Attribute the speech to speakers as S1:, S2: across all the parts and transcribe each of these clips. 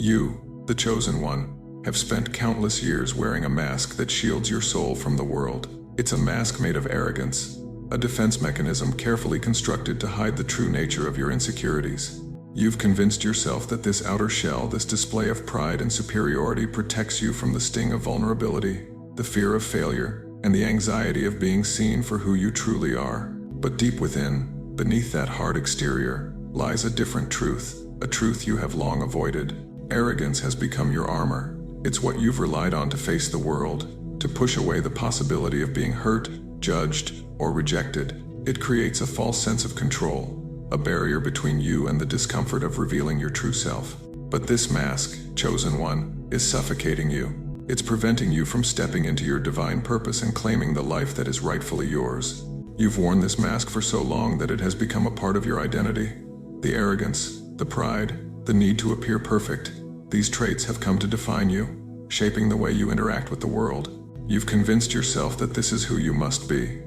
S1: You, the chosen one, have spent countless years wearing a mask that shields your soul from the world. It's a mask made of arrogance, a defense mechanism carefully constructed to hide the true nature of your insecurities. You've convinced yourself that this outer shell, this display of pride and superiority, protects you from the sting of vulnerability, the fear of failure, and the anxiety of being seen for who you truly are. But deep within, beneath that hard exterior, lies a different truth, a truth you have long avoided. Arrogance has become your armor. It's what you've relied on to face the world, to push away the possibility of being hurt, judged, or rejected. It creates a false sense of control, a barrier between you and the discomfort of revealing your true self. But this mask, chosen one, is suffocating you. It's preventing you from stepping into your divine purpose and claiming the life that is rightfully yours. You've worn this mask for so long that it has become a part of your identity. The arrogance, the pride, the need to appear perfect, these traits have come to define you, shaping the way you interact with the world. You've convinced yourself that this is who you must be.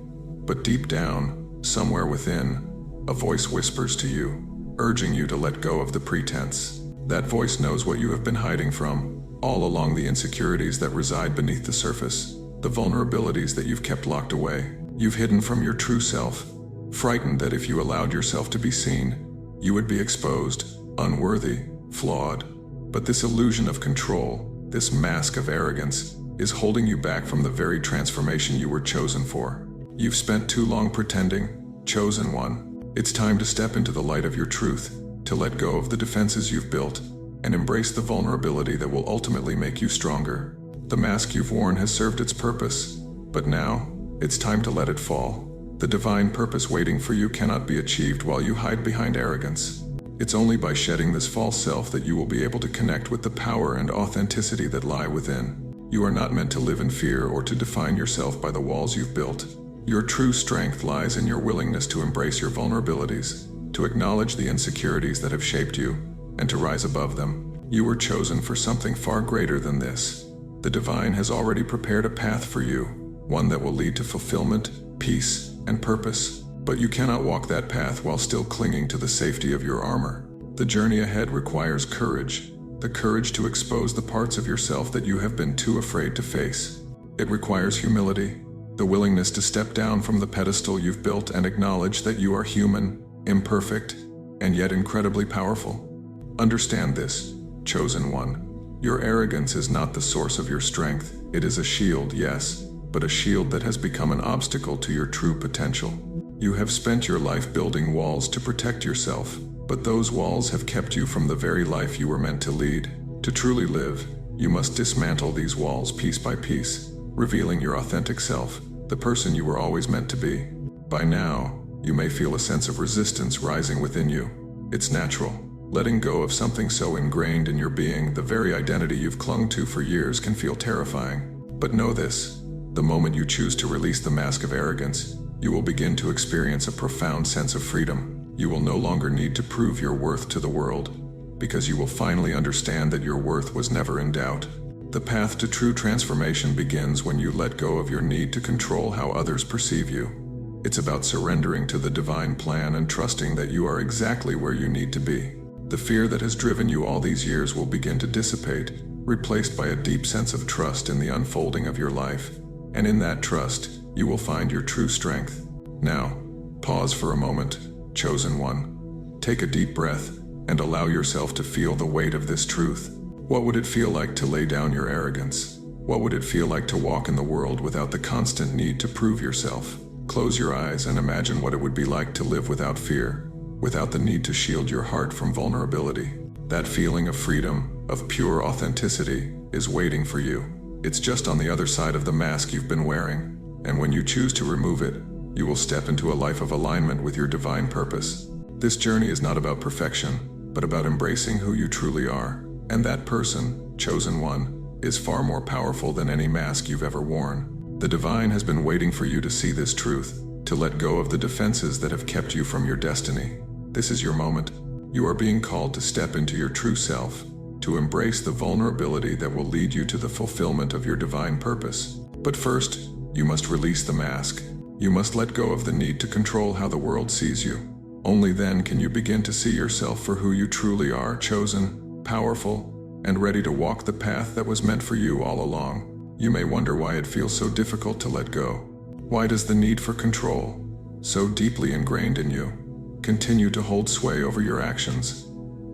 S1: But deep down, somewhere within, a voice whispers to you, urging you to let go of the pretense. That voice knows what you have been hiding from, all along, the insecurities that reside beneath the surface, the vulnerabilities that you've kept locked away. You've hidden from your true self, frightened that if you allowed yourself to be seen, you would be exposed, unworthy, flawed. But this illusion of control, this mask of arrogance, is holding you back from the very transformation you were chosen for. You've spent too long pretending, chosen one. It's time to step into the light of your truth, to let go of the defenses you've built, and embrace the vulnerability that will ultimately make you stronger. The mask you've worn has served its purpose, but now, it's time to let it fall. The divine purpose waiting for you cannot be achieved while you hide behind arrogance. It's only by shedding this false self that you will be able to connect with the power and authenticity that lie within. You are not meant to live in fear or to define yourself by the walls you've built. Your true strength lies in your willingness to embrace your vulnerabilities, to acknowledge the insecurities that have shaped you, and to rise above them. You were chosen for something far greater than this. The divine has already prepared a path for you, one that will lead to fulfillment, peace, and purpose. But you cannot walk that path while still clinging to the safety of your armor. The journey ahead requires courage, the courage to expose the parts of yourself that you have been too afraid to face. It requires humility, the willingness to step down from the pedestal you've built and acknowledge that you are human, imperfect, and yet incredibly powerful. Understand this, chosen one. Your arrogance is not the source of your strength. It is a shield, yes, but a shield that has become an obstacle to your true potential. You have spent your life building walls to protect yourself, but those walls have kept you from the very life you were meant to lead. To truly live, you must dismantle these walls piece by piece, revealing your authentic self, the person you were always meant to be. By now, you may feel a sense of resistance rising within you. It's natural. Letting go of something so ingrained in your being, the very identity you've clung to for years, can feel terrifying. But know this, the moment you choose to release the mask of arrogance, you will begin to experience a profound sense of freedom. You will no longer need to prove your worth to the world, because you will finally understand that your worth was never in doubt. The path to true transformation begins when you let go of your need to control how others perceive you. It's about surrendering to the divine plan and trusting that you are exactly where you need to be. The fear that has driven you all these years will begin to dissipate, replaced by a deep sense of trust in the unfolding of your life. And in that trust, you will find your true strength. Now, pause for a moment, chosen one. Take a deep breath and allow yourself to feel the weight of this truth. What would it feel like to lay down your arrogance? What would it feel like to walk in the world without the constant need to prove yourself? Close your eyes and imagine what it would be like to live without fear, without the need to shield your heart from vulnerability. That feeling of freedom, of pure authenticity, is waiting for you. It's just on the other side of the mask you've been wearing. And when you choose to remove it, you will step into a life of alignment with your divine purpose. This journey is not about perfection, but about embracing who you truly are. And that person, chosen one, is far more powerful than any mask you've ever worn. The divine has been waiting for you to see this truth, to let go of the defenses that have kept you from your destiny. This is your moment. You are being called to step into your true self, to embrace the vulnerability that will lead you to the fulfillment of your divine purpose. But first, you must release the mask. You must let go of the need to control how the world sees you. Only then can you begin to see yourself for who you truly are, chosen, powerful, and ready to walk the path that was meant for you all along. You may wonder why it feels so difficult to let go. Why does the need for control, so deeply ingrained in you, continue to hold sway over your actions,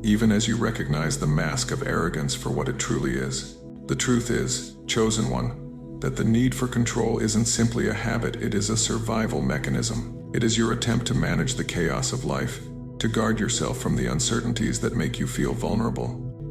S1: even as you recognize the mask of arrogance for what it truly is? The truth is, chosen one, that the need for control isn't simply a habit, it is a survival mechanism. It is your attempt to manage the chaos of life, to guard yourself from the uncertainties that make you feel vulnerable.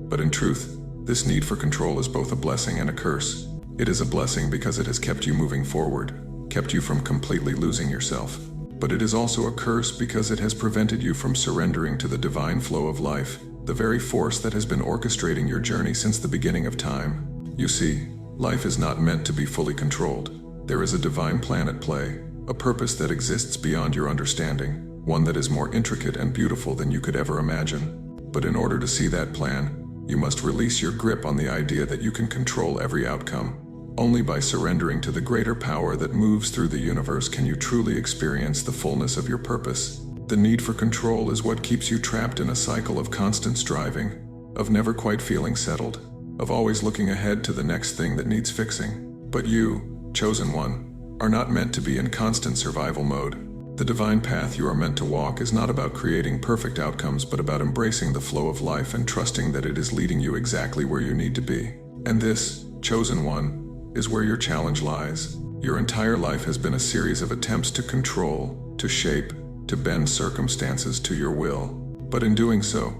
S1: But in truth, this need for control is both a blessing and a curse. It is a blessing because it has kept you moving forward, kept you from completely losing yourself. But it is also a curse because it has prevented you from surrendering to the divine flow of life, the very force that has been orchestrating your journey since the beginning of time. You see, life is not meant to be fully controlled. There is a divine plan at play, a purpose that exists beyond your understanding, one that is more intricate and beautiful than you could ever imagine. But in order to see that plan, you must release your grip on the idea that you can control every outcome. Only by surrendering to the greater power that moves through the universe can you truly experience the fullness of your purpose. The need for control is what keeps you trapped in a cycle of constant striving, of never quite feeling settled, of always looking ahead to the next thing that needs fixing. But you, chosen one, are not meant to be in constant survival mode. The divine path you are meant to walk is not about creating perfect outcomes, but about embracing the flow of life and trusting that it is leading you exactly where you need to be. And this, chosen one, is where your challenge lies. Your entire life has been a series of attempts to control, to shape, to bend circumstances to your will. But in doing so,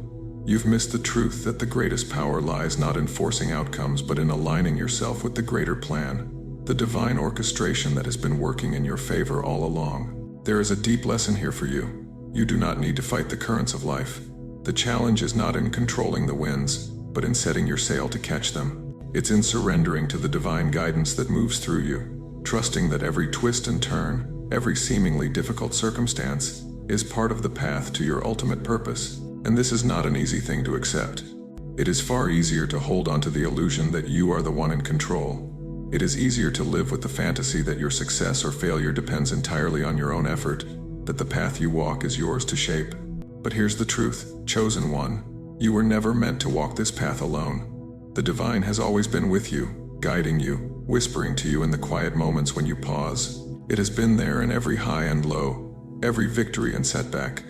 S1: you've missed the truth that the greatest power lies not in forcing outcomes, but in aligning yourself with the greater plan, the divine orchestration that has been working in your favor all along. There is a deep lesson here for you. You do not need to fight the currents of life. The challenge is not in controlling the winds, but in setting your sail to catch them. It's in surrendering to the divine guidance that moves through you, trusting that every twist and turn, every seemingly difficult circumstance, is part of the path to your ultimate purpose. And this is not an easy thing to accept. It is far easier to hold on to the illusion that you are the one in control. It is easier to live with the fantasy that your success or failure depends entirely on your own effort, that the path you walk is yours to shape. But here's the truth, chosen one. You were never meant to walk this path alone. The divine has always been with you, guiding you, whispering to you in the quiet moments when you pause. It has been there in every high and low, every victory and setback.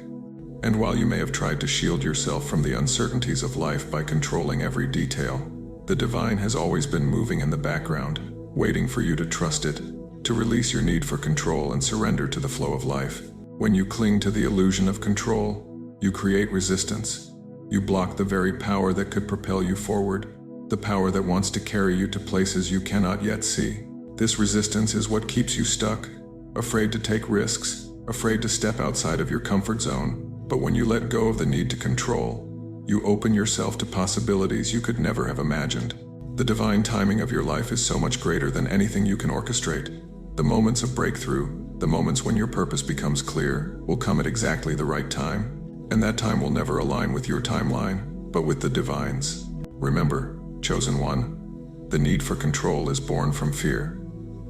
S1: And while you may have tried to shield yourself from the uncertainties of life by controlling every detail, the divine has always been moving in the background, waiting for you to trust it, to release your need for control and surrender to the flow of life. When you cling to the illusion of control, you create resistance. You block the very power that could propel you forward, the power that wants to carry you to places you cannot yet see. This resistance is what keeps you stuck, afraid to take risks, afraid to step outside of your comfort zone. But when you let go of the need to control, you open yourself to possibilities you could never have imagined. The divine timing of your life is so much greater than anything you can orchestrate. The moments of breakthrough, the moments when your purpose becomes clear, will come at exactly the right time. And that time will never align with your timeline, but with the divine's. Remember, chosen one, the need for control is born from fear.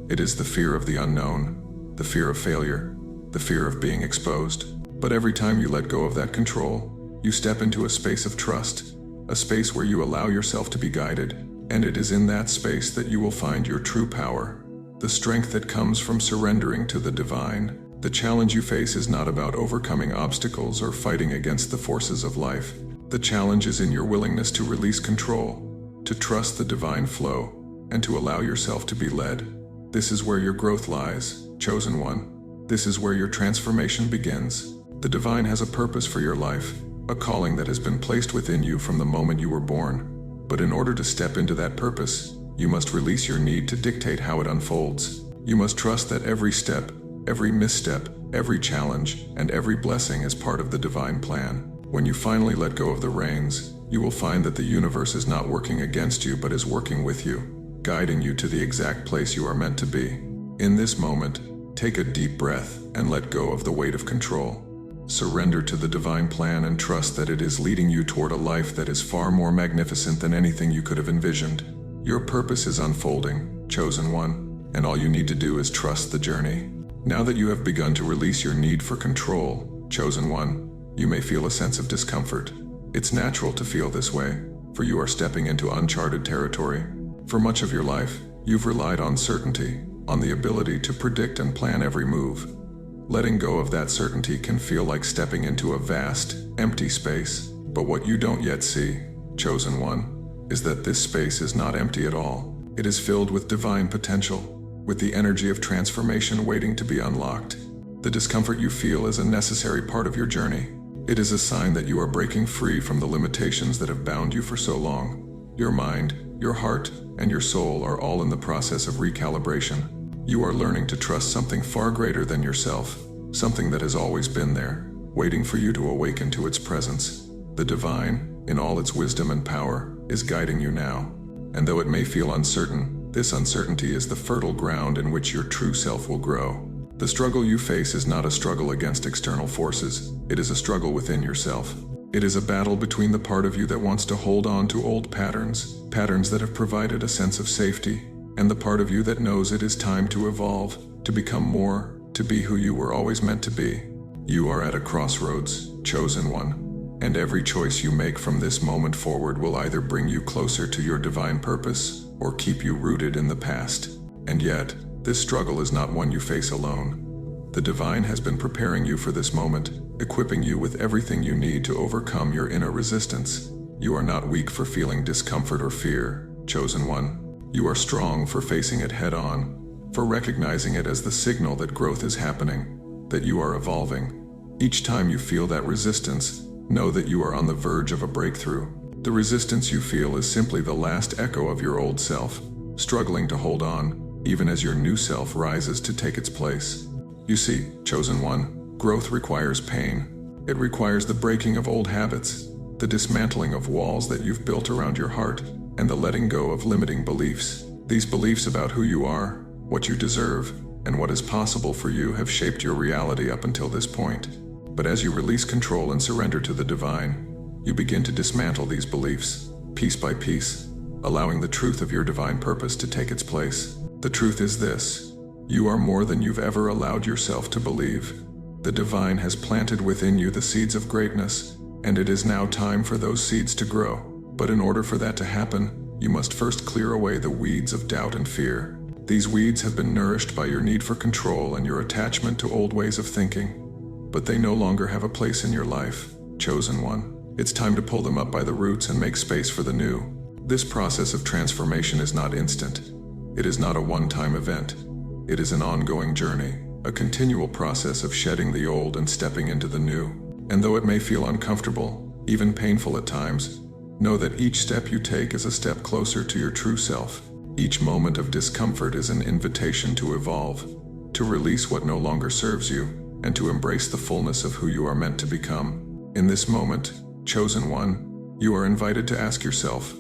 S1: It is the fear of the unknown, the fear of failure, the fear of being exposed. But every time you let go of that control, you step into a space of trust, a space where you allow yourself to be guided, and it is in that space that you will find your true power, the strength that comes from surrendering to the divine. The challenge you face is not about overcoming obstacles or fighting against the forces of life. The challenge is in your willingness to release control, to trust the divine flow, and to allow yourself to be led. This is where your growth lies, chosen one. This is where your transformation begins. The divine has a purpose for your life, a calling that has been placed within you from the moment you were born. But in order to step into that purpose, you must release your need to dictate how it unfolds. You must trust that every step, every misstep, every challenge, and every blessing is part of the divine plan. When you finally let go of the reins, you will find that the universe is not working against you but is working with you, guiding you to the exact place you are meant to be. In this moment, take a deep breath and let go of the weight of control. Surrender to the divine plan and trust that it is leading you toward a life that is far more magnificent than anything you could have envisioned. Your purpose is unfolding, chosen one, and all you need to do is trust the journey. Now that you have begun to release your need for control, chosen one, you may feel a sense of discomfort. It's natural to feel this way. for you are stepping into uncharted territory. For much of your life, you've relied on certainty, on the ability to predict and plan every move. Letting go of that certainty can feel like stepping into a vast, empty space. But what you don't yet see, chosen one, is that this space is not empty at all. It is filled with divine potential, with the energy of transformation waiting to be unlocked. The discomfort you feel is a necessary part of your journey. It is a sign that you are breaking free from the limitations that have bound you for so long. Your mind, your heart, and your soul are all in the process of recalibration. You are learning to trust something far greater than yourself, something that has always been there, waiting for you to awaken to its presence. The divine, in all its wisdom and power, is guiding you now. And though it may feel uncertain, this uncertainty is the fertile ground in which your true self will grow. The struggle you face is not a struggle against external forces. It is a struggle within yourself. It is a battle between the part of you that wants to hold on to old patterns that have provided a sense of safety, and the part of you that knows it is time to evolve, to become more, to be who you were always meant to be. You are at a crossroads, chosen one, and every choice you make from this moment forward will either bring you closer to your divine purpose or keep you rooted in the past. And yet, this struggle is not one you face alone. The divine has been preparing you for this moment, equipping you with everything you need to overcome your inner resistance. You are not weak for feeling discomfort or fear, chosen one. You are strong for facing it head-on, for recognizing it as the signal that growth is happening, that you are evolving. Each time you feel that resistance, know that you are on the verge of a breakthrough. The resistance you feel is simply the last echo of your old self, struggling to hold on, even as your new self rises to take its place. You see, chosen one, growth requires pain. It requires the breaking of old habits, the dismantling of walls that you've built around your heart, and the letting go of limiting beliefs. These beliefs about who you are, what you deserve, and what is possible for you have shaped your reality up until this point. But as you release control and surrender to the divine, you begin to dismantle these beliefs, piece by piece, allowing the truth of your divine purpose to take its place. The truth is this: you are more than you've ever allowed yourself to believe. The divine has planted within you the seeds of greatness, and it is now time for those seeds to grow. But in order for that to happen, you must first clear away the weeds of doubt and fear. These weeds have been nourished by your need for control and your attachment to old ways of thinking. But they no longer have a place in your life, chosen one. It's time to pull them up by the roots and make space for the new. This process of transformation is not instant. It is not a one-time event. It is an ongoing journey, a continual process of shedding the old and stepping into the new. And though it may feel uncomfortable, even painful at times, know that each step you take is a step closer to your true self. Each moment of discomfort is an invitation to evolve, to release what no longer serves you, and to embrace the fullness of who you are meant to become. In this moment, chosen one, you are invited to ask yourself,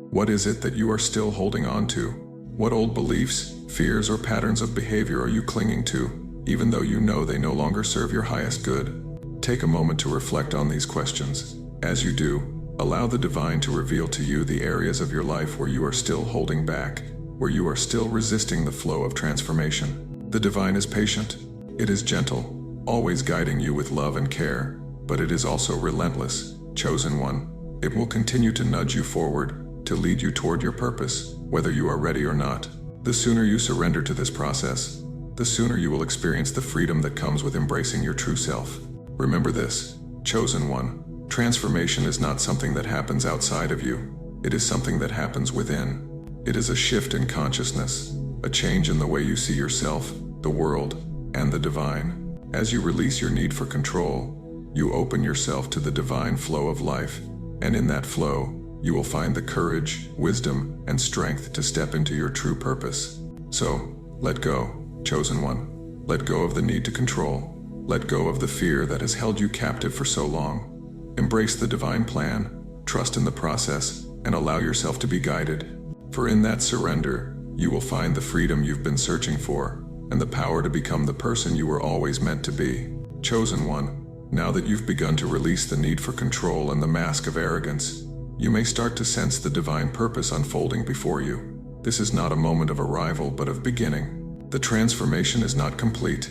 S1: what is it that you are still holding on to? What old beliefs, fears, or patterns of behavior are you clinging to, even though you know they no longer serve your highest good? Take a moment to reflect on these questions. As you do, allow the divine to reveal to you the areas of your life where you are still holding back, where you are still resisting the flow of transformation. The divine is patient. It is gentle, always guiding you with love and care, but it is also relentless, chosen one. It will continue to nudge you forward, to lead you toward your purpose, whether you are ready or not. The sooner you surrender to this process, the sooner you will experience the freedom that comes with embracing your true self. Remember this, chosen one. Transformation is not something that happens outside of you. It is something that happens within. It is a shift in consciousness, a change in the way you see yourself, the world, and the divine. As you release your need for control, you open yourself to the divine flow of life, and in that flow, you will find the courage, wisdom, and strength to step into your true purpose. So, let go, chosen one. Let go of the need to control. Let go of the fear that has held you captive for so long. Embrace the divine plan, trust in the process, and allow yourself to be guided. For in that surrender, you will find the freedom you've been searching for, and the power to become the person you were always meant to be. Chosen one, now that you've begun to release the need for control and the mask of arrogance, you may start to sense the divine purpose unfolding before you. This is not a moment of arrival, but of beginning. The transformation is not complete,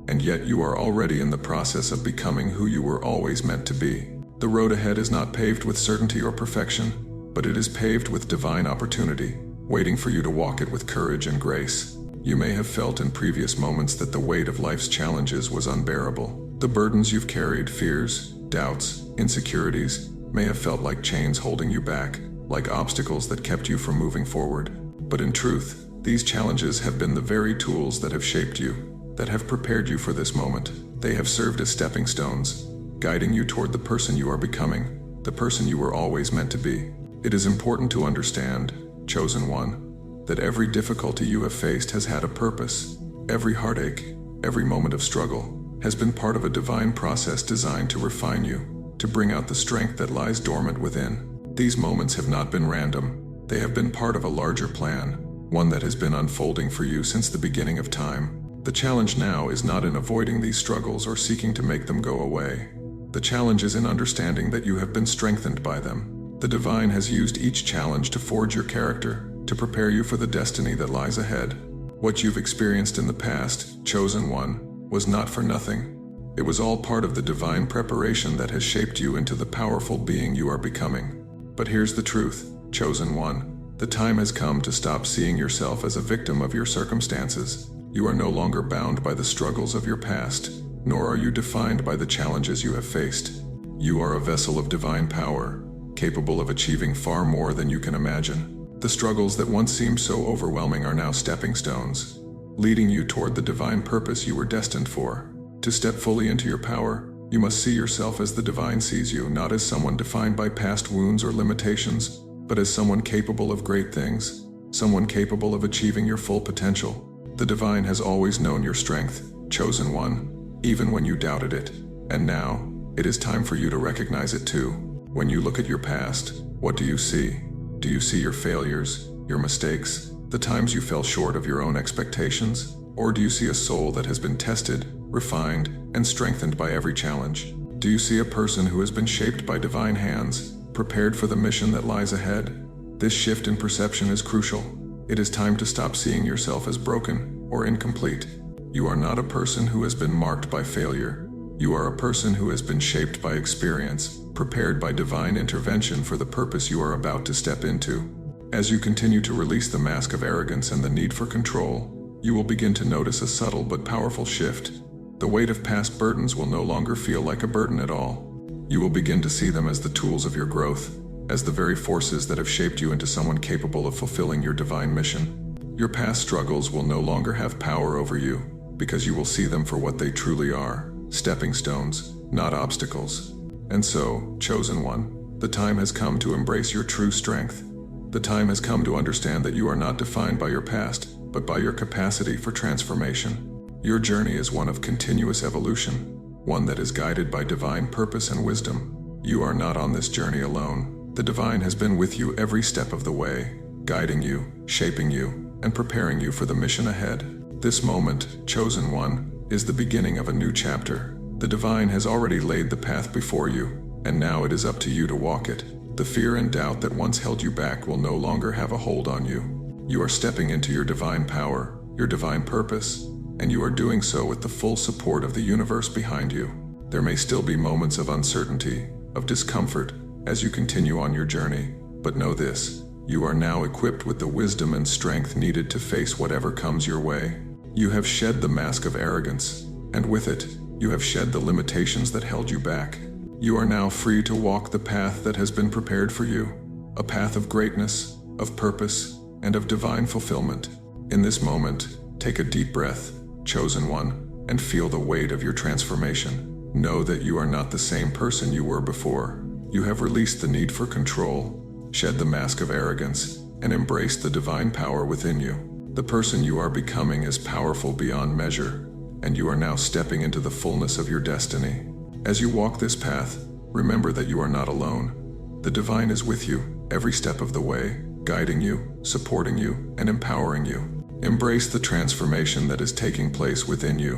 S1: and yet you are already in the process of becoming who you were always meant to be. The road ahead is not paved with certainty or perfection, but it is paved with divine opportunity, waiting for you to walk it with courage and grace. You may have felt in previous moments that the weight of life's challenges was unbearable. The burdens you've carried, fears, doubts, insecurities, may have felt like chains holding you back, like obstacles that kept you from moving forward. But in truth, these challenges have been the very tools that have shaped you, that have prepared you for this moment. They have served as stepping stones, guiding you toward the person you are becoming, the person you were always meant to be. It is important to understand, chosen one, that every difficulty you have faced has had a purpose. Every heartache, every moment of struggle, has been part of a divine process designed to refine you, to bring out the strength that lies dormant within. These moments have not been random. They have been part of a larger plan, one that has been unfolding for you since the beginning of time. The challenge now is not in avoiding these struggles or seeking to make them go away. The challenge is in understanding that you have been strengthened by them. The divine has used each challenge to forge your character, to prepare you for the destiny that lies ahead. What you've experienced in the past, chosen one, was not for nothing. It was all part of the divine preparation that has shaped you into the powerful being you are becoming. But here's the truth, chosen one. The time has come to stop seeing yourself as a victim of your circumstances. You are no longer bound by the struggles of your past, nor are you defined by the challenges you have faced. You are a vessel of divine power, capable of achieving far more than you can imagine. The struggles that once seemed so overwhelming are now stepping stones, leading you toward the divine purpose you were destined for. To step fully into your power, you must see yourself as the divine sees you, not as someone defined by past wounds or limitations, but as someone capable of great things, someone capable of achieving your full potential. The divine has always known your strength, chosen one, even when you doubted it. And now, it is time for you to recognize it too. When you look at your past, what do you see? Do you see your failures, your mistakes, the times you fell short of your own expectations? Or do you see a soul that has been tested, refined, and strengthened by every challenge? Do you see a person who has been shaped by divine hands, prepared for the mission that lies ahead? This shift in perception is crucial. It is time to stop seeing yourself as broken or incomplete. You are not a person who has been marked by failure. You are a person who has been shaped by experience, prepared by divine intervention for the purpose you are about to step into. As you continue to release the mask of arrogance and the need for control, you will begin to notice a subtle but powerful shift. The weight of past burdens will no longer feel like a burden at all. You will begin to see them as the tools of your growth, as the very forces that have shaped you into someone capable of fulfilling your divine mission. Your past struggles will no longer have power over you, because you will see them for what they truly are, stepping stones, not obstacles. And so, chosen one, the time has come to embrace your true strength. The time has come to understand that you are not defined by your past, but by your capacity for transformation. Your journey is one of continuous evolution, one that is guided by divine purpose and wisdom. You are not on this journey alone. The divine has been with you every step of the way, guiding you, shaping you, and preparing you for the mission ahead. This moment, chosen one, is the beginning of a new chapter. The divine has already laid the path before you, and now it is up to you to walk it. The fear and doubt that once held you back will no longer have a hold on you. You are stepping into your divine power, your divine purpose, and you are doing so with the full support of the universe behind you. There may still be moments of uncertainty, of discomfort, as you continue on your journey, but know this: you are now equipped with the wisdom and strength needed to face whatever comes your way. You have shed the mask of arrogance, and with it, you have shed the limitations that held you back. You are now free to walk the path that has been prepared for you, a path of greatness, of purpose, and of divine fulfillment. In this moment, take a deep breath, chosen one, and feel the weight of your transformation. Know that you are not the same person you were before. You have released the need for control, shed the mask of arrogance, and embraced the divine power within you. The person you are becoming is powerful beyond measure, and you are now stepping into the fullness of your destiny. As you walk this path, remember that you are not alone. The divine is with you every step of the way, guiding you, supporting you, and empowering you. Embrace the transformation that is taking place within you,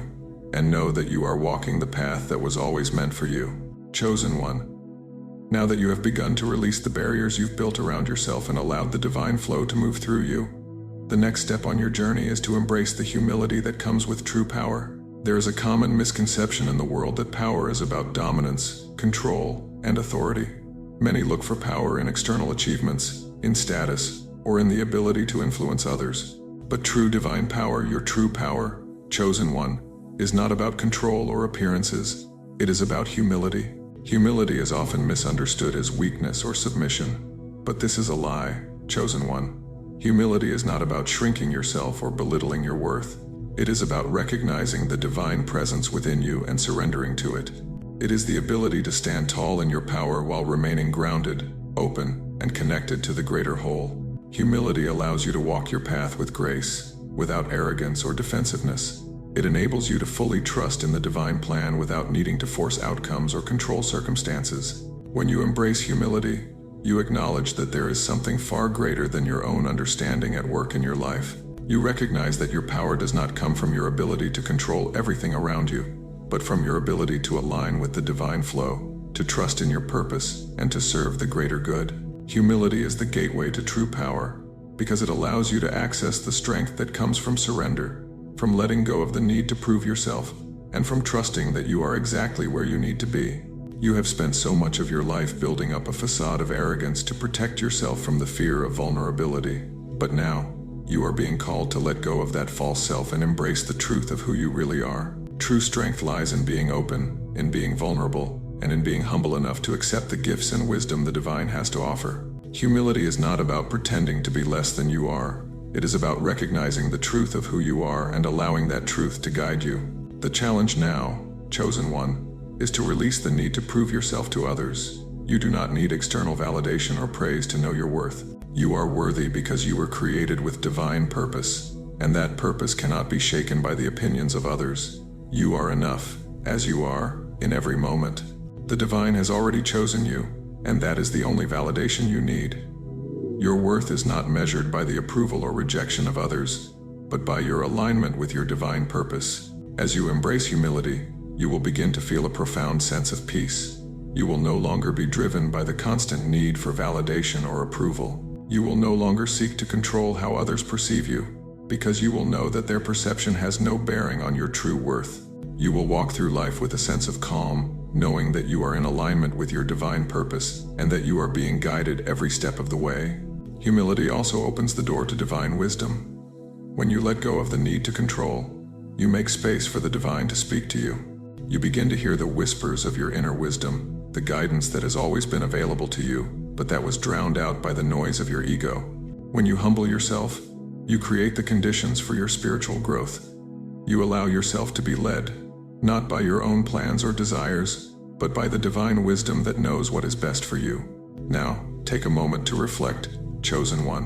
S1: and know that you are walking the path that was always meant for you. Chosen one. Now that you have begun to release the barriers you've built around yourself and allowed the divine flow to move through you, the next step on your journey is to embrace the humility that comes with true power. There is a common misconception in the world that power is about dominance, control, and authority. Many look for power in external achievements, in status, or in the ability to influence others. But true divine power, your true power, chosen one, is not about control or appearances. It is about humility. Humility is often misunderstood as weakness or submission. But this is a lie, chosen one. Humility is not about shrinking yourself or belittling your worth. It is about recognizing the divine presence within you and surrendering to it. It is the ability to stand tall in your power while remaining grounded, open, and connected to the greater whole. Humility allows you to walk your path with grace, without arrogance or defensiveness. It enables you to fully trust in the divine plan without needing to force outcomes or control circumstances. When you embrace humility, you acknowledge that there is something far greater than your own understanding at work in your life. You recognize that your power does not come from your ability to control everything around you, but from your ability to align with the divine flow, to trust in your purpose, and to serve the greater good. Humility is the gateway to true power, because it allows you to access the strength that comes from surrender, from letting go of the need to prove yourself, and from trusting that you are exactly where you need to be. You have spent so much of your life building up a facade of arrogance to protect yourself from the fear of vulnerability. But now, you are being called to let go of that false self and embrace the truth of who you really are. True strength lies in being open, in being vulnerable, and in being humble enough to accept the gifts and wisdom the divine has to offer. Humility is not about pretending to be less than you are. It is about recognizing the truth of who you are and allowing that truth to guide you. The challenge now, chosen one, is to release the need to prove yourself to others. You do not need external validation or praise to know your worth. You are worthy because you were created with divine purpose, and that purpose cannot be shaken by the opinions of others. You are enough, as you are, in every moment. The divine has already chosen you, and that is the only validation you need. Your worth is not measured by the approval or rejection of others, but by your alignment with your divine purpose. As you embrace humility, you will begin to feel a profound sense of peace. You will no longer be driven by the constant need for validation or approval. You will no longer seek to control how others perceive you, because you will know that their perception has no bearing on your true worth. You will walk through life with a sense of calm, knowing that you are in alignment with your divine purpose and that you are being guided every step of the way. Humility also opens the door to divine wisdom. When you let go of the need to control, you make space for the divine to speak to you. You begin to hear the whispers of your inner wisdom, the guidance that has always been available to you, but that was drowned out by the noise of your ego. When you humble yourself, you create the conditions for your spiritual growth. You allow yourself to be led, not by your own plans or desires, but by the divine wisdom that knows what is best for you. Now, take a moment to reflect, chosen one.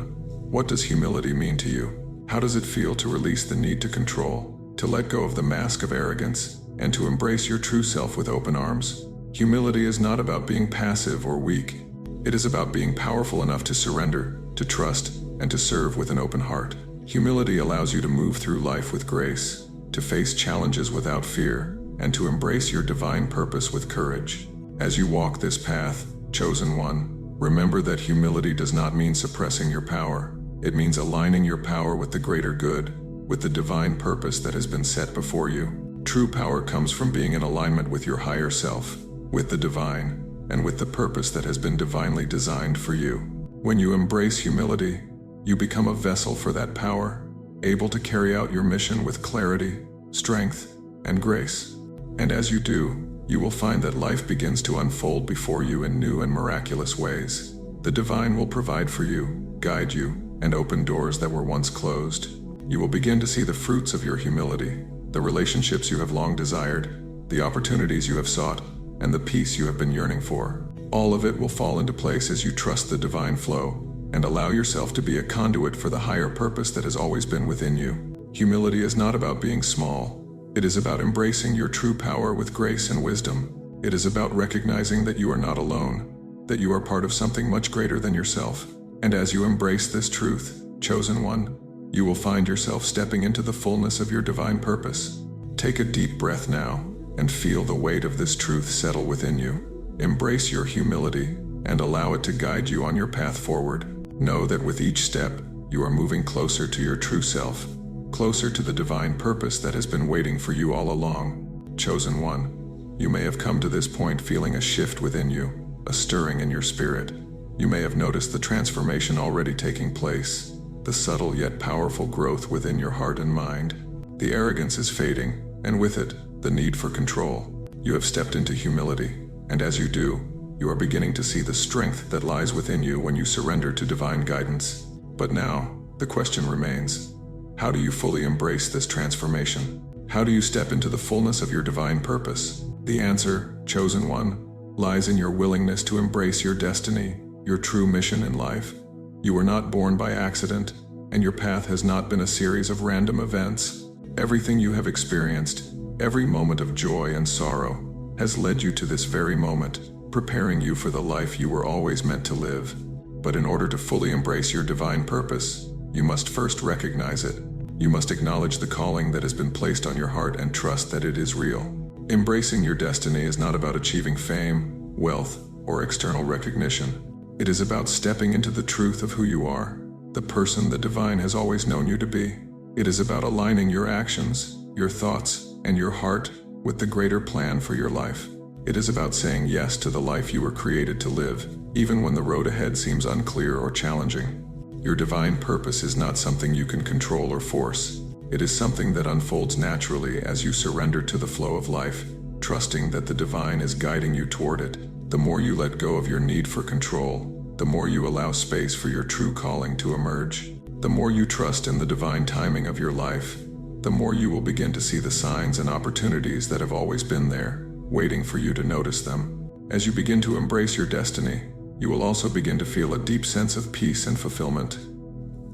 S1: What does humility mean to you? How does it feel to release the need to control, to let go of the mask of arrogance, and to embrace your true self with open arms? Humility is not about being passive or weak. It is about being powerful enough to surrender, to trust, and to serve with an open heart. Humility allows you to move through life with grace, to face challenges without fear, and to embrace your divine purpose with courage. As you walk this path, chosen one, remember that humility does not mean suppressing your power. It means aligning your power with the greater good, with the divine purpose that has been set before you. True power comes from being in alignment with your higher self, with the divine, and with the purpose that has been divinely designed for you. When you embrace humility, you become a vessel for that power, able to carry out your mission with clarity, strength, and grace. And as you do, you will find that life begins to unfold before you in new and miraculous ways. The divine will provide for you, guide you, and open doors that were once closed. You will begin to see the fruits of your humility, the relationships you have long desired, the opportunities you have sought, and the peace you have been yearning for. All of it will fall into place as you trust the divine flow and allow yourself to be a conduit for the higher purpose that has always been within you. Humility is not about being small. It is about embracing your true power with grace and wisdom. It is about recognizing that you are not alone, that you are part of something much greater than yourself. And as you embrace this truth, chosen one, you will find yourself stepping into the fullness of your divine purpose. Take a deep breath now and feel the weight of this truth settle within you. Embrace your humility and allow it to guide you on your path forward. Know that with each step, you are moving closer to your true self, closer to the divine purpose that has been waiting for you all along. Chosen one, you may have come to this point feeling a shift within you, a stirring in your spirit. You may have noticed the transformation already taking place, the subtle yet powerful growth within your heart and mind. The arrogance is fading, and with it, the need for control. You have stepped into humility, and as you do, you are beginning to see the strength that lies within you when you surrender to divine guidance. But now, the question remains: how do you fully embrace this transformation? How do you step into the fullness of your divine purpose? The answer, chosen one, lies in your willingness to embrace your destiny, your true mission in life. You were not born by accident, and your path has not been a series of random events. Everything you have experienced, every moment of joy and sorrow, has led you to this very moment, preparing you for the life you were always meant to live. But in order to fully embrace your divine purpose, you must first recognize it. You must acknowledge the calling that has been placed on your heart and trust that it is real. Embracing your destiny is not about achieving fame, wealth, or external recognition. It is about stepping into the truth of who you are, the person the divine has always known you to be. It is about aligning your actions, your thoughts, and your heart with the greater plan for your life. It is about saying yes to the life you were created to live, even when the road ahead seems unclear or challenging. Your divine purpose is not something you can control or force. It is something that unfolds naturally as you surrender to the flow of life, trusting that the divine is guiding you toward it. The more you let go of your need for control, the more you allow space for your true calling to emerge. The more you trust in the divine timing of your life, the more you will begin to see the signs and opportunities that have always been there, waiting for you to notice them. As you begin to embrace your destiny, you will also begin to feel a deep sense of peace and fulfillment.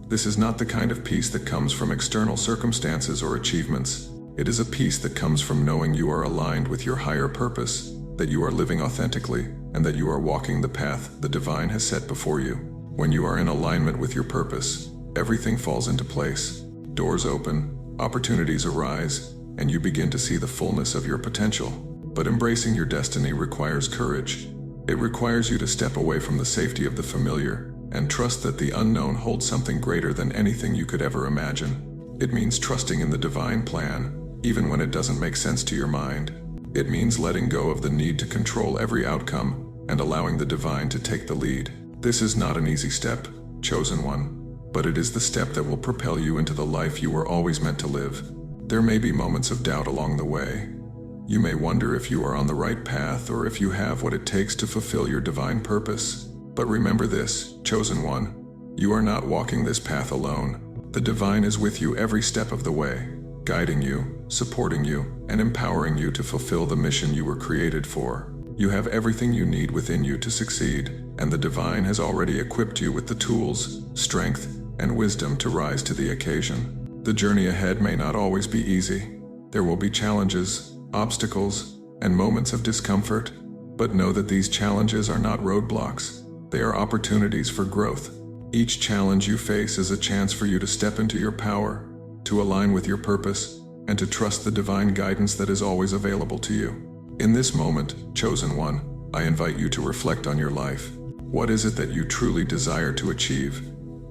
S1: This is not the kind of peace that comes from external circumstances or achievements. It is a peace that comes from knowing you are aligned with your higher purpose, that you are living authentically, and that you are walking the path the divine has set before you. When you are in alignment with your purpose, everything falls into place. Doors open, opportunities arise, and you begin to see the fullness of your potential. But embracing your destiny requires courage. It requires you to step away from the safety of the familiar and trust that the unknown holds something greater than anything you could ever imagine. It means trusting in the divine plan, even when it doesn't make sense to your mind. It means letting go of the need to control every outcome and allowing the divine to take the lead. This is not an easy step, chosen one, but it is the step that will propel you into the life you were always meant to live. There may be moments of doubt along the way. You may wonder if you are on the right path or if you have what it takes to fulfill your divine purpose. But remember this, chosen one, you are not walking this path alone. The divine is with you every step of the way, guiding you, supporting you, and empowering you to fulfill the mission you were created for. You have everything you need within you to succeed, and the divine has already equipped you with the tools, strength, and wisdom to rise to the occasion. The journey ahead may not always be easy. There will be challenges, obstacles, and moments of discomfort, but know that these challenges are not roadblocks. They are opportunities for growth. Each challenge you face is a chance for you to step into your power, to align with your purpose, and to trust the divine guidance that is always available to you. In this moment, chosen one, I invite you to reflect on your life. What is it that you truly desire to achieve?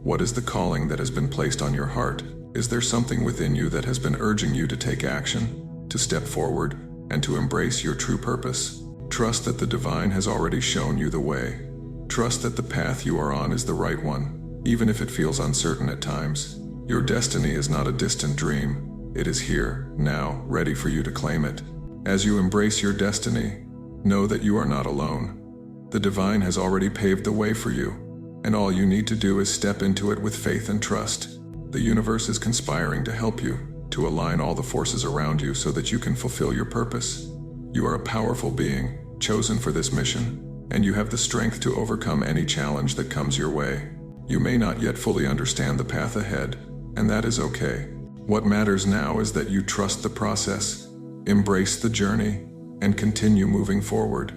S1: What is the calling that has been placed on your heart? Is there something within you that has been urging you to take action, to step forward, and to embrace your true purpose? Trust that the divine has already shown you the way. Trust that the path you are on is the right one, even if it feels uncertain at times. Your destiny is not a distant dream. It is here, now, ready for you to claim it. As you embrace your destiny, know that you are not alone. The divine has already paved the way for you, and all you need to do is step into it with faith and trust. The universe is conspiring to help you, to align all the forces around you so that you can fulfill your purpose. You are a powerful being, chosen for this mission, and you have the strength to overcome any challenge that comes your way. You may not yet fully understand the path ahead, and that is okay. What matters now is that you trust the process, embrace the journey, and continue moving forward.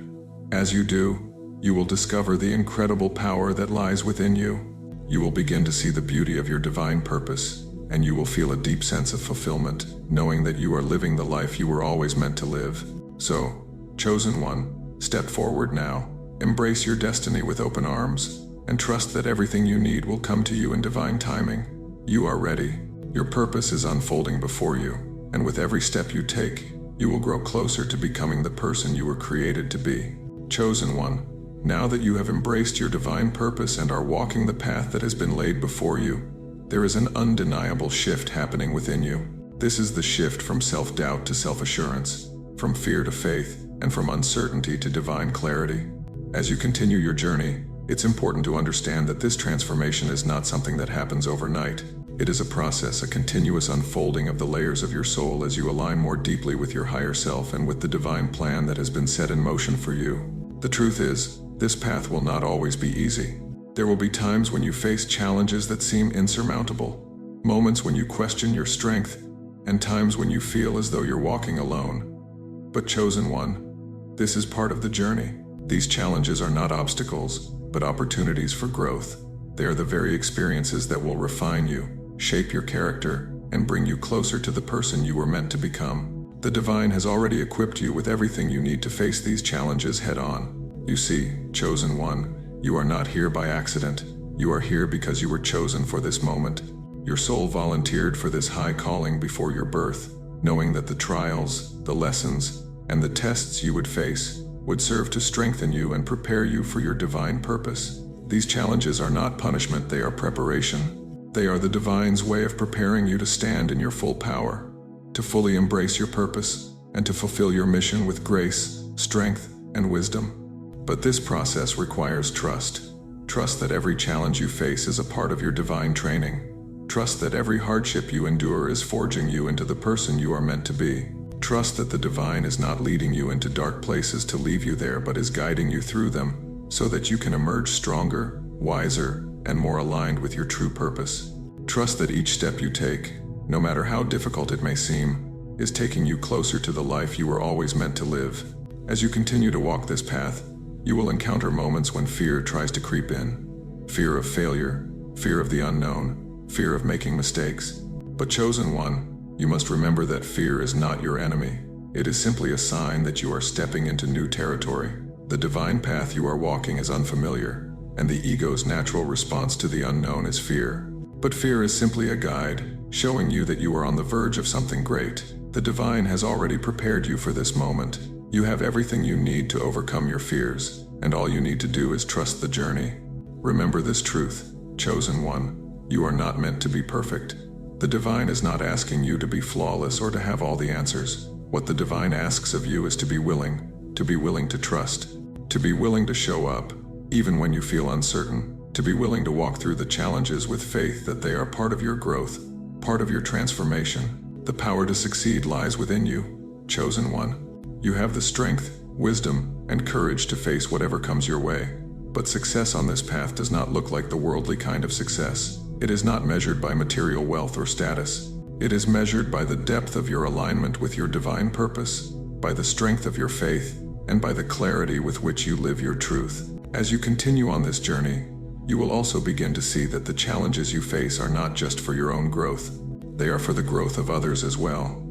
S1: As you do, you will discover the incredible power that lies within you. You will begin to see the beauty of your divine purpose, and you will feel a deep sense of fulfillment, knowing that you are living the life you were always meant to live. So, chosen one, step forward now, embrace your destiny with open arms, and trust that everything you need will come to you in divine timing. You are ready. Your purpose is unfolding before you, and with every step you take, you will grow closer to becoming the person you were created to be. Chosen one, Now that you have embraced your divine purpose and are walking the path that has been laid before you, there is an undeniable shift happening within you. This is the shift from self-doubt to self-assurance, from fear to faith, and from uncertainty to divine clarity. As you continue your journey, it's important to understand that this transformation is not something that happens overnight. It is a process, a continuous unfolding of the layers of your soul as you align more deeply with your higher self and with the divine plan that has been set in motion for you. The truth is, this path will not always be easy. There will be times when you face challenges that seem insurmountable, moments when you question your strength, and times when you feel as though you're walking alone. But chosen one, this is part of the journey. These challenges are not obstacles, but opportunities for growth. They are the very experiences that will refine you, shape your character, and bring you closer to the person you were meant to become. The divine has already equipped you with everything you need to face these challenges head on. You see, chosen one, you are not here by accident. You are here because you were chosen for this moment. Your soul volunteered for this high calling before your birth, knowing that the trials, the lessons, and the tests you would face would serve to strengthen you and prepare you for your divine purpose. These challenges are not punishment, they are preparation. They are the divine's way of preparing you to stand in your full power, to fully embrace your purpose, and to fulfill your mission with grace, strength, and wisdom. But this process requires trust. Trust that every challenge you face is a part of your divine training. Trust that every hardship you endure is forging you into the person you are meant to be. Trust that the divine is not leading you into dark places to leave you there, but is guiding you through them so that you can emerge stronger, wiser, and more aligned with your true purpose. Trust that each step you take, no matter how difficult it may seem, is taking you closer to the life you were always meant to live. As you continue to walk this path, you will encounter moments when fear tries to creep in. Fear of failure, fear of the unknown, fear of making mistakes. But chosen one, you must remember that fear is not your enemy. It is simply a sign that you are stepping into new territory. The divine path you are walking is unfamiliar, and the ego's natural response to the unknown is fear. But fear is simply a guide, showing you that you are on the verge of something great. The divine has already prepared you for this moment. You have everything you need to overcome your fears, and all you need to do is trust the journey. Remember this truth, chosen one, you are not meant to be perfect. The divine is not asking you to be flawless or to have all the answers. What the divine asks of you is to be willing to trust, to be willing to show up, even when you feel uncertain, to be willing to walk through the challenges with faith that they are part of your growth, part of your transformation. The power to succeed lies within you, chosen one. You have the strength, wisdom, and courage to face whatever comes your way. But success on this path does not look like the worldly kind of success. It is not measured by material wealth or status. It is measured by the depth of your alignment with your divine purpose, by the strength of your faith, and by the clarity with which you live your truth. As you continue on this journey, you will also begin to see that the challenges you face are not just for your own growth. They are for the growth of others as well.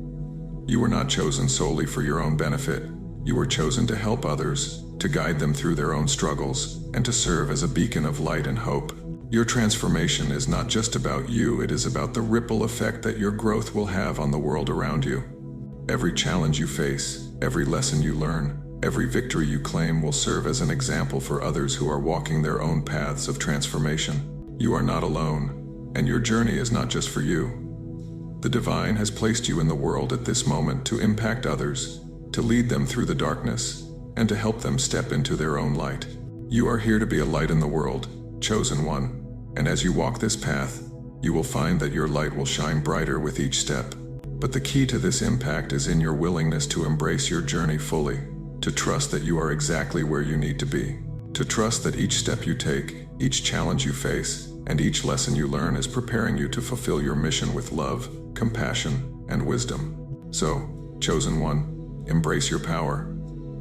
S1: You were not chosen solely for your own benefit. You were chosen to help others, to guide them through their own struggles, and to serve as a beacon of light and hope. Your transformation is not just about you, it is about the ripple effect that your growth will have on the world around you. Every challenge you face, every lesson you learn, every victory you claim will serve as an example for others who are walking their own paths of transformation. You are not alone, and your journey is not just for you. The divine has placed you in the world at this moment to impact others, to lead them through the darkness, and to help them step into their own light. You are here to be a light in the world, chosen one, and as you walk this path, you will find that your light will shine brighter with each step. But the key to this impact is in your willingness to embrace your journey fully, to trust that you are exactly where you need to be, to trust that each step you take, each challenge you face, and each lesson you learn is preparing you to fulfill your mission with love, compassion, and wisdom. So, chosen one, embrace your power.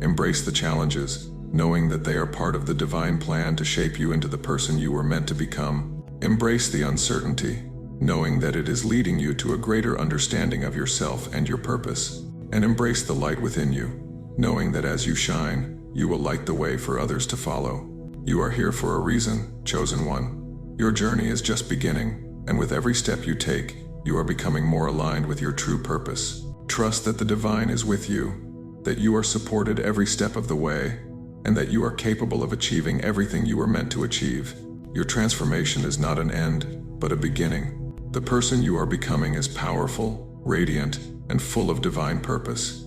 S1: Embrace the challenges, knowing that they are part of the divine plan to shape you into the person you were meant to become. Embrace the uncertainty, knowing that it is leading you to a greater understanding of yourself and your purpose. And embrace the light within you, knowing that as you shine, you will light the way for others to follow. You are here for a reason, chosen one. Your journey is just beginning, and with every step you take, you are becoming more aligned with your true purpose. Trust that the divine is with you, that you are supported every step of the way, and that you are capable of achieving everything you were meant to achieve. Your transformation is not an end, but a beginning. The person you are becoming is powerful, radiant, and full of divine purpose.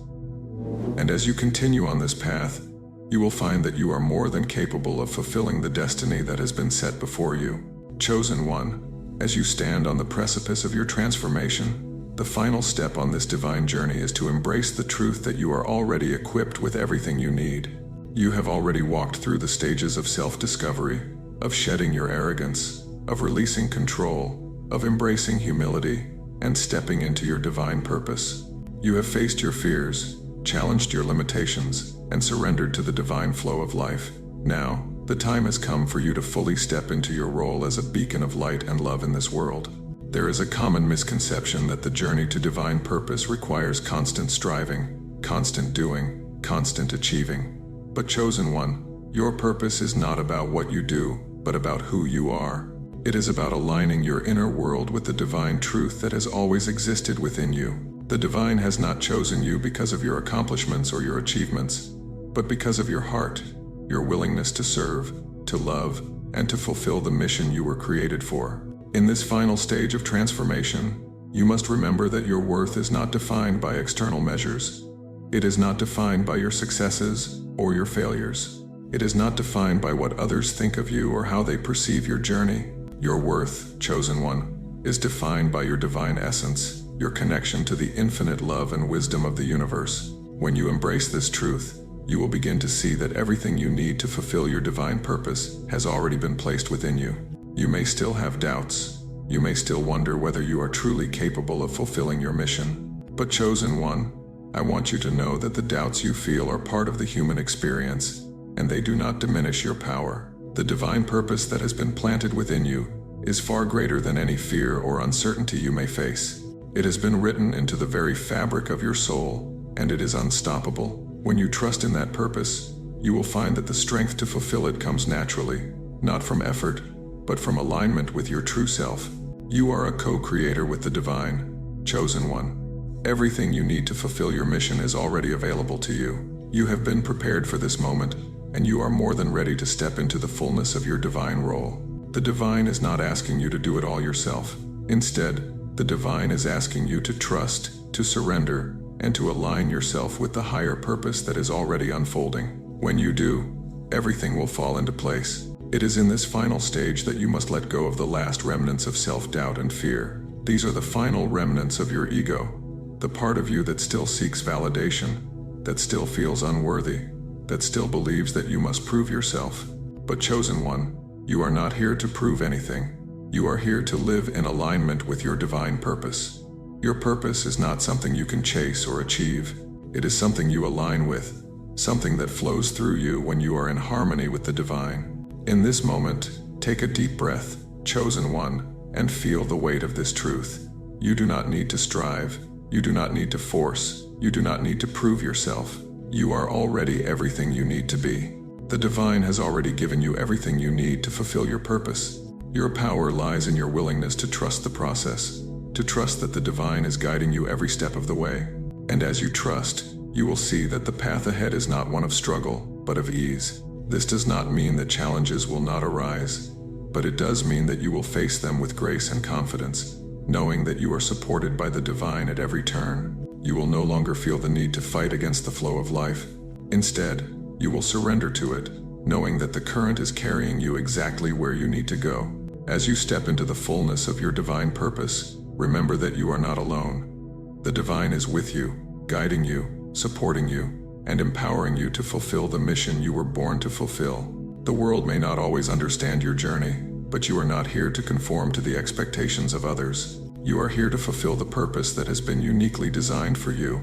S1: And as you continue on this path, you will find that you are more than capable of fulfilling the destiny that has been set before you. Chosen one, as you stand on the precipice of your transformation, the final step on this divine journey is to embrace the truth that you are already equipped with everything you need. You have already walked through the stages of self-discovery, of shedding your arrogance, of releasing control, of embracing humility, and stepping into your divine purpose. You have faced your fears, challenged your limitations, and surrendered to the divine flow of life. Now, the time has come for you to fully step into your role as a beacon of light and love in this world. There is a common misconception that the journey to divine purpose requires constant striving, constant doing, constant achieving. But chosen one, your purpose is not about what you do, but about who you are. It is about aligning your inner world with the divine truth that has always existed within you. The divine has not chosen you because of your accomplishments or your achievements, but because of your heart, your willingness to serve, to love, and to fulfill the mission you were created for. In this final stage of transformation, you must remember that your worth is not defined by external measures. It is not defined by your successes or your failures. It is not defined by what others think of you or how they perceive your journey. Your worth, chosen one, is defined by your divine essence, your connection to the infinite love and wisdom of the universe. When you embrace this truth, you will begin to see that everything you need to fulfill your divine purpose has already been placed within you. You may still have doubts. You may still wonder whether you are truly capable of fulfilling your mission. But chosen one, I want you to know that the doubts you feel are part of the human experience, and they do not diminish your power. The divine purpose that has been planted within you is far greater than any fear or uncertainty you may face. It has been written into the very fabric of your soul, and it is unstoppable. When you trust in that purpose, you will find that the strength to fulfill it comes naturally, not from effort, but from alignment with your true self. You are a co-creator with the divine, chosen one. Everything you need to fulfill your mission is already available to you. You have been prepared for this moment, and you are more than ready to step into the fullness of your divine role. The divine is not asking you to do it all yourself. Instead, the divine is asking you to trust, to surrender, and to align yourself with the higher purpose that is already unfolding. When you do, everything will fall into place. It is in this final stage that you must let go of the last remnants of self-doubt and fear. These are the final remnants of your ego, the part of you that still seeks validation, that still feels unworthy, that still believes that you must prove yourself. But chosen one, you are not here to prove anything. You are here to live in alignment with your divine purpose. Your purpose is not something you can chase or achieve. It is something you align with, something that flows through you when you are in harmony with the divine. In this moment, take a deep breath, chosen one, and feel the weight of this truth. You do not need to strive. You do not need to force. You do not need to prove yourself. You are already everything you need to be. The divine has already given you everything you need to fulfill your purpose. Your power lies in your willingness to trust the process, to trust that the divine is guiding you every step of the way. And as you trust, you will see that the path ahead is not one of struggle, but of ease. This does not mean that challenges will not arise, but it does mean that you will face them with grace and confidence, knowing that you are supported by the divine at every turn. You will no longer feel the need to fight against the flow of life. Instead, you will surrender to it, knowing that the current is carrying you exactly where you need to go. As you step into the fullness of your divine purpose, remember that you are not alone. The divine is with you, guiding you, supporting you, and empowering you to fulfill the mission you were born to fulfill. The world may not always understand your journey, but you are not here to conform to the expectations of others. You are here to fulfill the purpose that has been uniquely designed for you.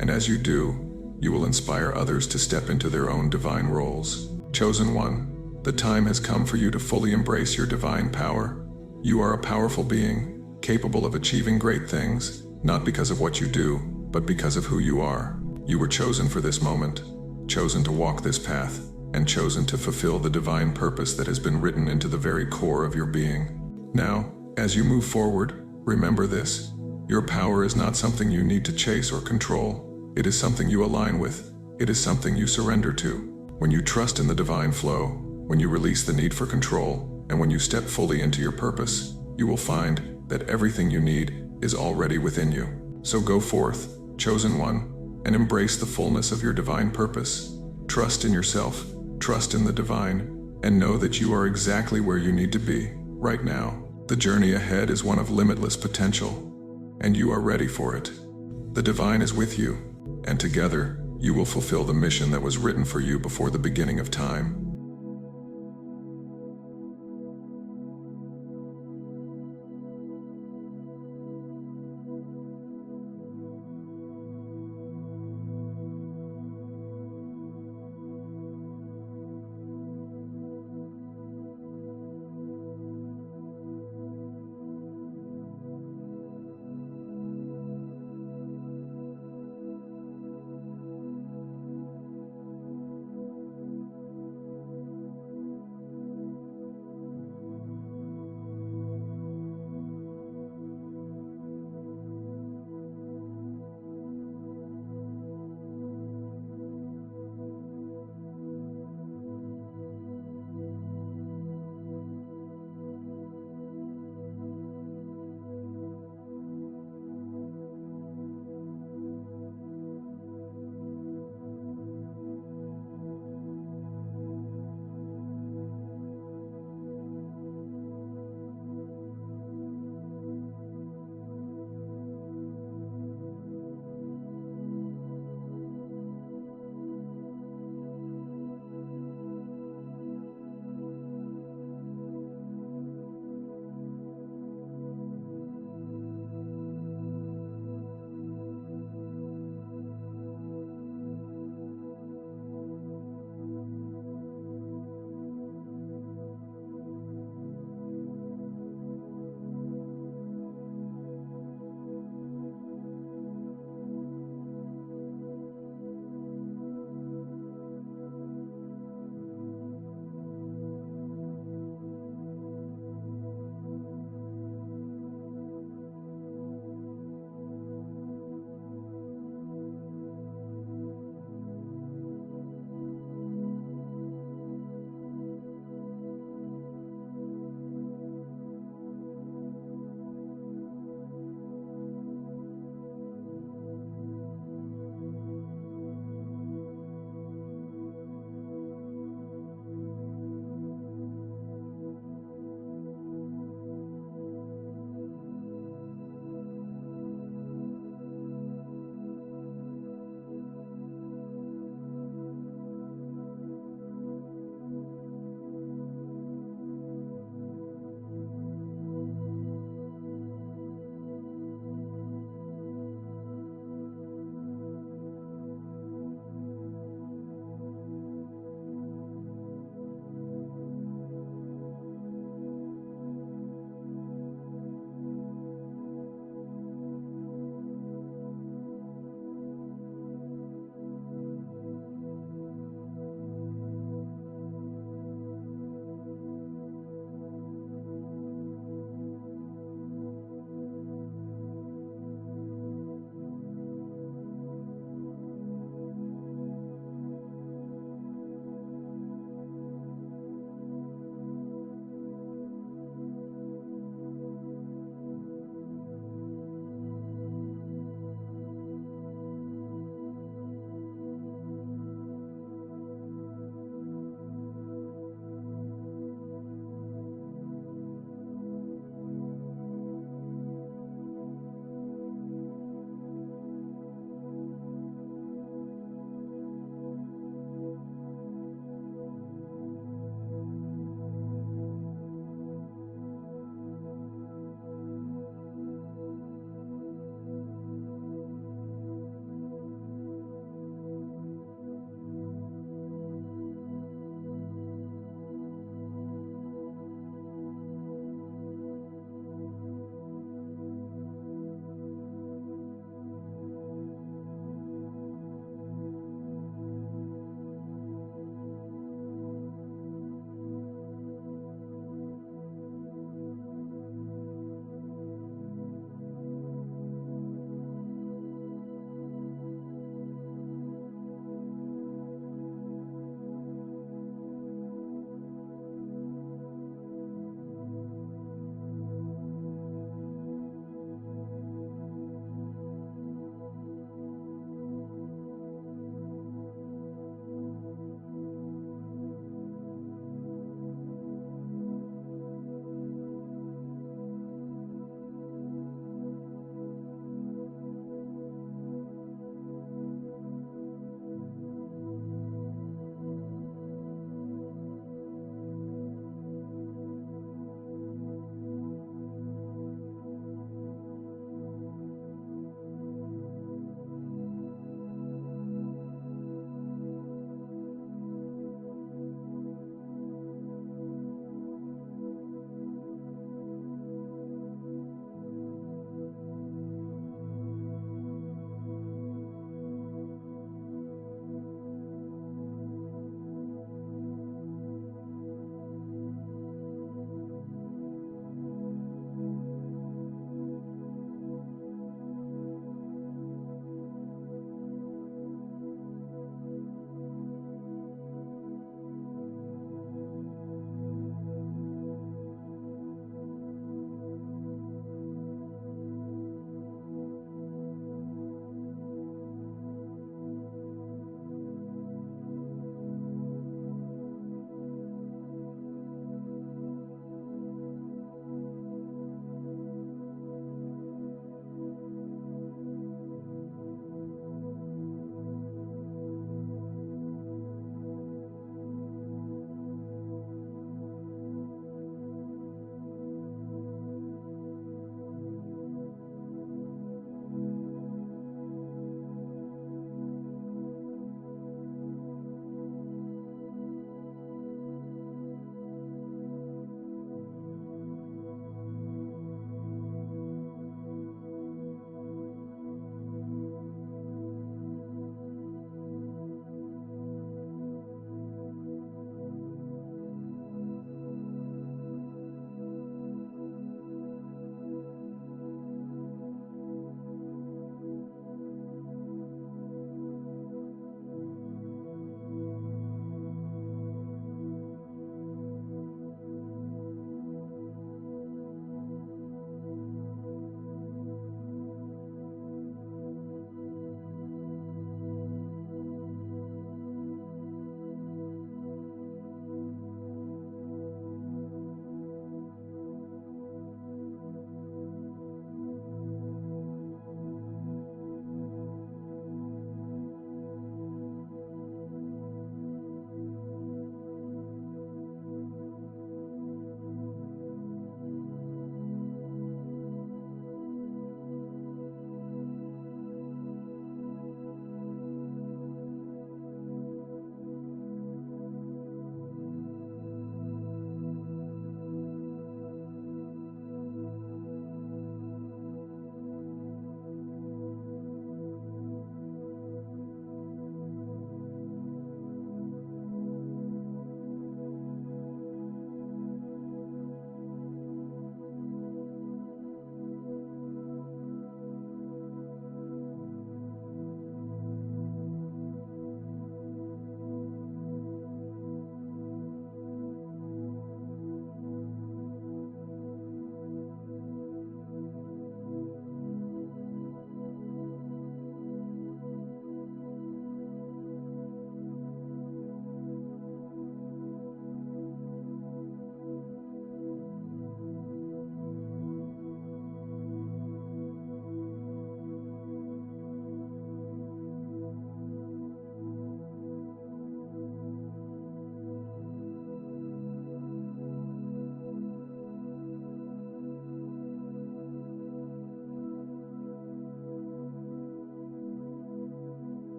S1: And as you do, you will inspire others to step into their own divine roles. Chosen one, the time has come for you to fully embrace your divine power. You are a powerful being, capable of achieving great things, not because of what you do, but because of who you are. You were chosen for this moment, chosen to walk this path, and chosen to fulfill the divine purpose that has been written into the very core of your being. Now, as you move forward, remember this: your power is not something you need to chase or control. It is something you align with. It is something you surrender to. When you trust in the divine flow, when you release the need for control, and when you step fully into your purpose, you will find that everything you need is already within you. So go forth, chosen one, and embrace the fullness of your divine purpose. Trust in yourself, trust in the divine, and know that you are exactly where you need to be, right now. The journey ahead is one of limitless potential, and you are ready for it. The divine is with you, and together, you will fulfill the mission that was written for you before the beginning of time.